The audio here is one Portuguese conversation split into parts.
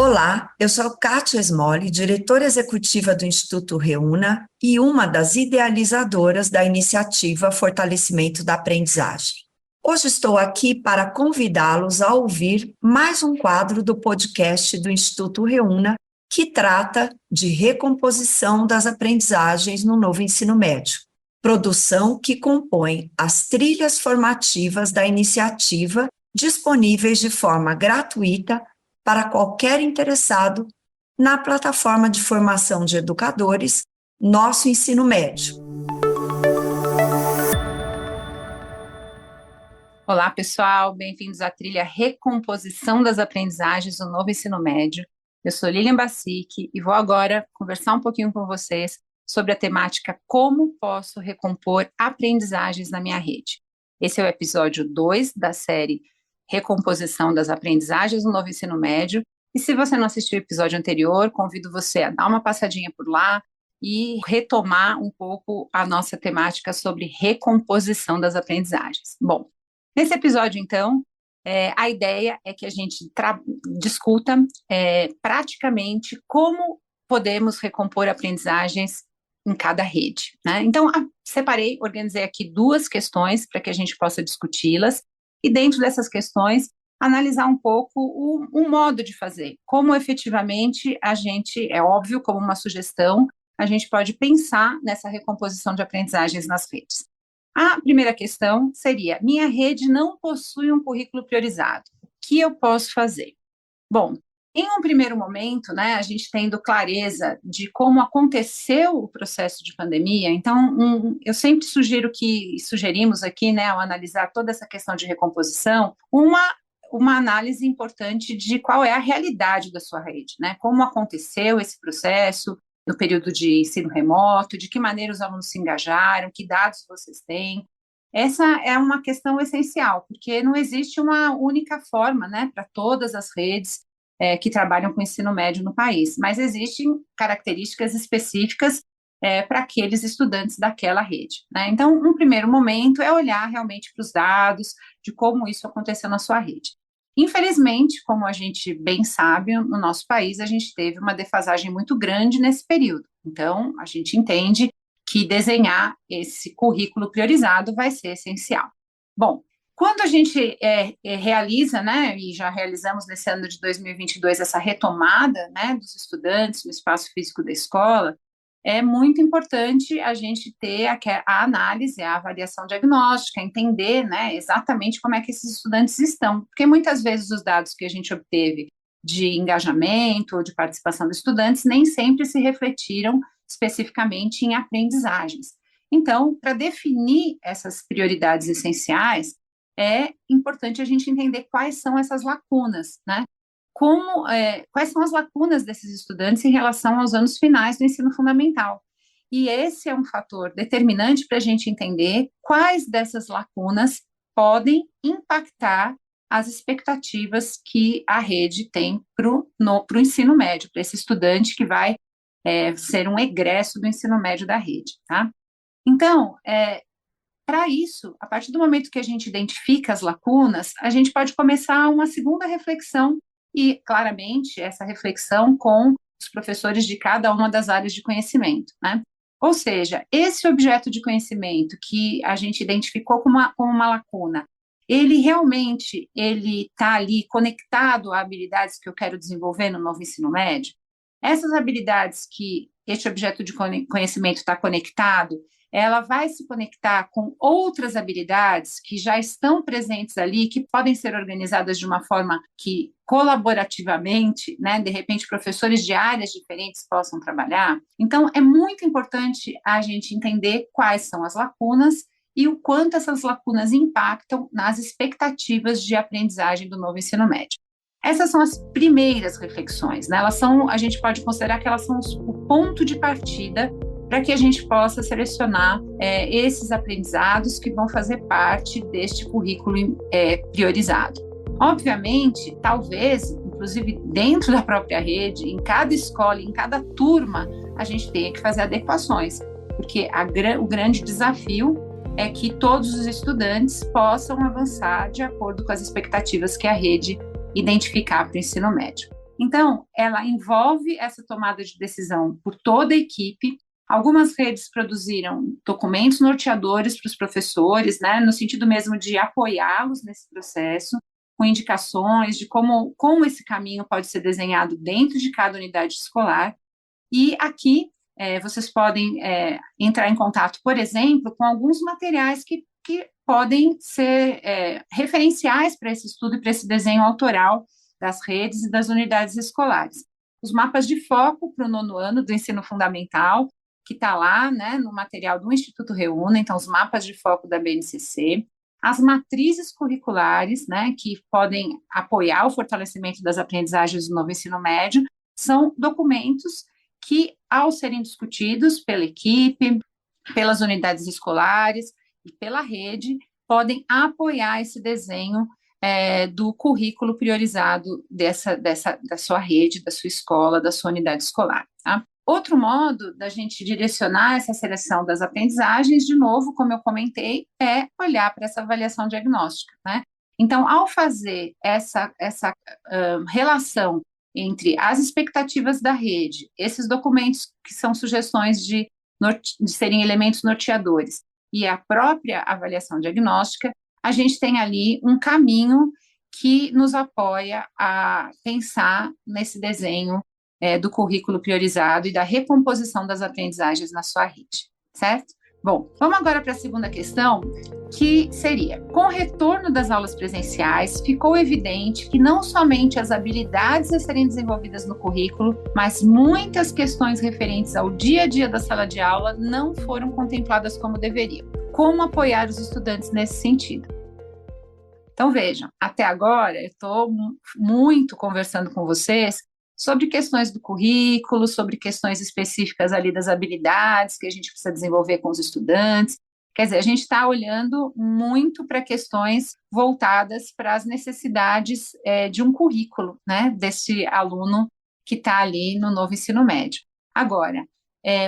Olá, eu sou Kátia Smolli, diretora executiva do Instituto Reúna e uma das idealizadoras da iniciativa Fortalecimento da Aprendizagem. Hoje estou aqui para convidá-los a ouvir mais um quadro do podcast do Instituto Reúna, que trata de recomposição das aprendizagens no novo ensino médio, produção que compõe as trilhas formativas da iniciativa disponíveis de forma gratuita para qualquer interessado na plataforma de formação de educadores Nosso Ensino Médio. Olá, pessoal, bem-vindos à trilha Recomposição das Aprendizagens do Novo Ensino Médio. Eu sou Lilian Bassic e vou agora conversar um pouquinho com vocês sobre a temática Como posso recompor aprendizagens na minha rede. Esse é o episódio 2 da série Recomposição das Aprendizagens no Novo Ensino Médio. E se você não assistiu o episódio anterior, convido você a dar uma passadinha por lá e retomar um pouco a nossa temática sobre recomposição das aprendizagens. Bom, nesse episódio, então, a ideia é que a gente discuta praticamente como podemos recompor aprendizagens em cada rede, né? Então, organizei aqui 2 questões para que a gente possa discuti-las. E dentro dessas questões, analisar um pouco o modo de fazer, como efetivamente a gente, é óbvio, como uma sugestão, a gente pode pensar nessa recomposição de aprendizagens nas redes. A primeira questão seria, minha rede não possui um currículo priorizado, o que eu posso fazer? Bom, em um primeiro momento, né, a gente tendo clareza de como aconteceu o processo de pandemia, então eu sempre sugerimos aqui, né, ao analisar toda essa questão de recomposição, uma análise importante de qual é a realidade da sua rede, né, como aconteceu esse processo no período de ensino remoto, de que maneira os alunos se engajaram, que dados vocês têm. Essa é uma questão essencial, porque não existe uma única forma, né, para todas as redes que trabalham com ensino médio no país, mas existem características específicas para aqueles estudantes daquela rede, né? Então, um primeiro momento é olhar realmente para os dados de como isso aconteceu na sua rede. Infelizmente, como a gente bem sabe, no nosso país a gente teve uma defasagem muito grande nesse período. Então, a gente entende que desenhar esse currículo priorizado vai ser essencial. Bom, quando a gente realiza, né, e já realizamos nesse ano de 2022 essa retomada, né, dos estudantes no espaço físico da escola, é muito importante a gente ter a análise, a avaliação diagnóstica, entender, né, exatamente como é que esses estudantes estão, porque muitas vezes os dados que a gente obteve de engajamento ou de participação dos estudantes nem sempre se refletiram especificamente em aprendizagens. Então, para definir essas prioridades essenciais, é importante a gente entender quais são essas lacunas, né? Quais são as lacunas desses estudantes em relação aos anos finais do ensino fundamental. E esse é um fator determinante para a gente entender quais dessas lacunas podem impactar as expectativas que a rede tem para o ensino médio, para esse estudante que vai ser um egresso do ensino médio da rede, tá? Então, para isso, a partir do momento que a gente identifica as lacunas, a gente pode começar uma segunda reflexão e, claramente, essa reflexão com os professores de cada uma das áreas de conhecimento, né? Ou seja, esse objeto de conhecimento que a gente identificou como uma lacuna, ele realmente está ali conectado a habilidades que eu quero desenvolver no novo ensino médio? Essas habilidades que este objeto de conhecimento está conectado, ela vai se conectar com outras habilidades que já estão presentes ali, que podem ser organizadas de uma forma que, colaborativamente, né, de repente, professores de áreas diferentes possam trabalhar. Então, é muito importante a gente entender quais são as lacunas e o quanto essas lacunas impactam nas expectativas de aprendizagem do novo ensino médio. Essas são as primeiras reflexões, né? A gente pode considerar que elas são o ponto de partida para que a gente possa selecionar esses aprendizados que vão fazer parte deste currículo priorizado. Obviamente, talvez, inclusive dentro da própria rede, em cada escola, em cada turma, a gente tenha que fazer adequações, porque o grande desafio é que todos os estudantes possam avançar de acordo com as expectativas que a rede identificar para o ensino médio. Então, ela envolve essa tomada de decisão por toda a equipe. Algumas redes produziram documentos norteadores para os professores, né, no sentido mesmo de apoiá-los nesse processo, com indicações de como esse caminho pode ser desenhado dentro de cada unidade escolar. E aqui vocês podem entrar em contato, por exemplo, com alguns materiais que podem ser referenciais para esse estudo e para esse desenho autoral das redes e das unidades escolares. Os mapas de foco para o 9º ano do ensino fundamental, que está lá, né, no material do Instituto Reúna, então os mapas de foco da BNCC, as matrizes curriculares, né, que podem apoiar o fortalecimento das aprendizagens do novo ensino médio, são documentos que, ao serem discutidos pela equipe, pelas unidades escolares e pela rede, podem apoiar esse desenho do currículo priorizado da sua rede, da sua escola, da sua unidade escolar. Tá? Outro modo da gente direcionar essa seleção das aprendizagens, de novo, como eu comentei, é olhar para essa avaliação diagnóstica, né? Então, ao fazer essa relação entre as expectativas da rede, esses documentos que são sugestões de serem elementos norteadores, e a própria avaliação diagnóstica, a gente tem ali um caminho que nos apoia a pensar nesse desenho do currículo priorizado e da recomposição das aprendizagens na sua rede, certo? Bom, vamos agora para a segunda questão, que seria: com o retorno das aulas presenciais, ficou evidente que não somente as habilidades a serem desenvolvidas no currículo, mas muitas questões referentes ao dia a dia da sala de aula não foram contempladas como deveriam. Como apoiar os estudantes nesse sentido? Então, vejam, até agora eu estou muito conversando com vocês sobre questões do currículo, sobre questões específicas ali das habilidades que a gente precisa desenvolver com os estudantes. Quer dizer, a gente está olhando muito para questões voltadas para as necessidades de um currículo, né, desse aluno que está ali no novo ensino médio. Agora,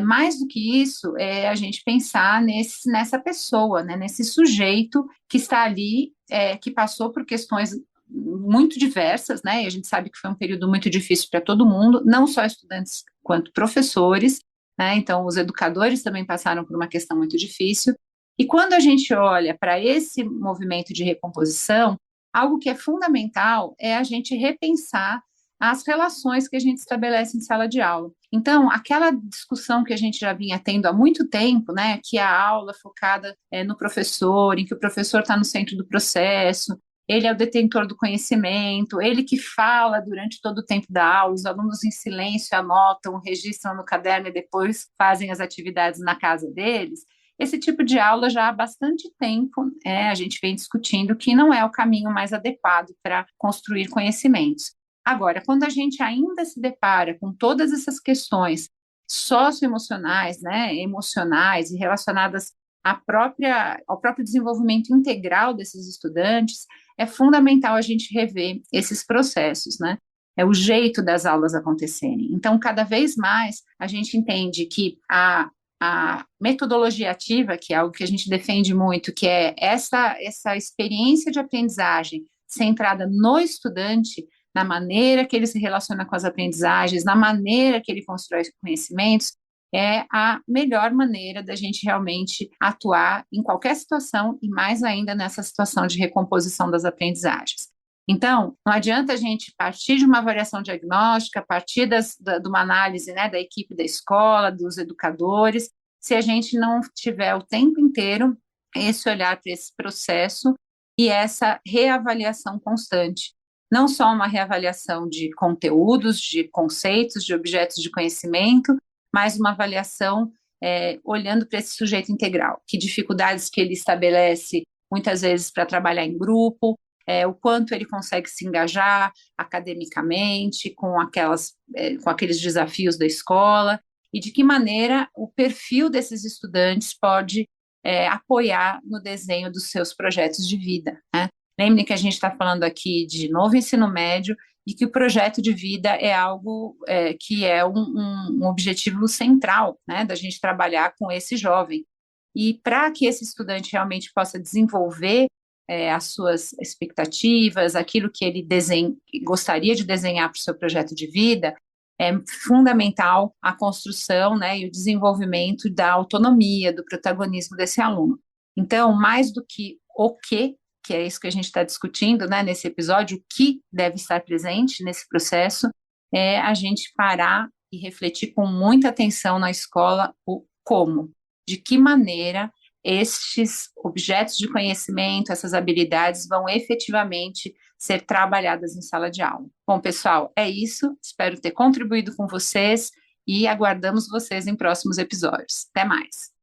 mais do que isso, é a gente pensar nessa pessoa, né, nesse sujeito que está ali, que passou por questões muito diversas, né? E a gente sabe que foi um período muito difícil para todo mundo, não só estudantes quanto professores, né? Então, os educadores também passaram por uma questão muito difícil. E quando a gente olha para esse movimento de recomposição, algo que é fundamental é a gente repensar as relações que a gente estabelece em sala de aula. Então, aquela discussão que a gente já vinha tendo há muito tempo, né, que a aula focada no professor, em que o professor está no centro do processo, ele é o detentor do conhecimento, ele que fala durante todo o tempo da aula, os alunos em silêncio anotam, registram no caderno e depois fazem as atividades na casa deles. Esse tipo de aula já há bastante tempo a gente vem discutindo que não é o caminho mais adequado para construir conhecimentos. Agora, quando a gente ainda se depara com todas essas questões socioemocionais, né, emocionais e relacionadas ao próprio desenvolvimento integral desses estudantes, é fundamental a gente rever esses processos, né? É o jeito das aulas acontecerem. Então, cada vez mais, a gente entende que a metodologia ativa, que é algo que a gente defende muito, que é essa experiência de aprendizagem centrada no estudante, na maneira que ele se relaciona com as aprendizagens, na maneira que ele constrói conhecimentos, é a melhor maneira da gente realmente atuar em qualquer situação e mais ainda nessa situação de recomposição das aprendizagens. Então, não adianta a gente partir de uma avaliação diagnóstica, partir de uma análise, né, da equipe da escola, dos educadores, se a gente não tiver o tempo inteiro esse olhar para esse processo e essa reavaliação constante. Não só uma reavaliação de conteúdos, de conceitos, de objetos de conhecimento, mas uma avaliação olhando para esse sujeito integral, que dificuldades que ele estabelece muitas vezes para trabalhar em grupo, o quanto ele consegue se engajar academicamente com aqueles desafios da escola, e de que maneira o perfil desses estudantes pode apoiar no desenho dos seus projetos de vida, né? Lembre que a gente está falando aqui de novo ensino médio e que o projeto de vida é algo que é um objetivo central, né, da gente trabalhar com esse jovem. E para que esse estudante realmente possa desenvolver as suas expectativas, aquilo que ele gostaria de desenhar para o seu projeto de vida, é fundamental a construção, né, e o desenvolvimento da autonomia, do protagonismo desse aluno. Então, mais do que o que é isso que a gente está discutindo, né, nesse episódio, o que deve estar presente nesse processo, é a gente parar e refletir com muita atenção na escola o como, de que maneira estes objetos de conhecimento, essas habilidades vão efetivamente ser trabalhadas em sala de aula. Bom, pessoal, é isso. Espero ter contribuído com vocês e aguardamos vocês em próximos episódios. Até mais!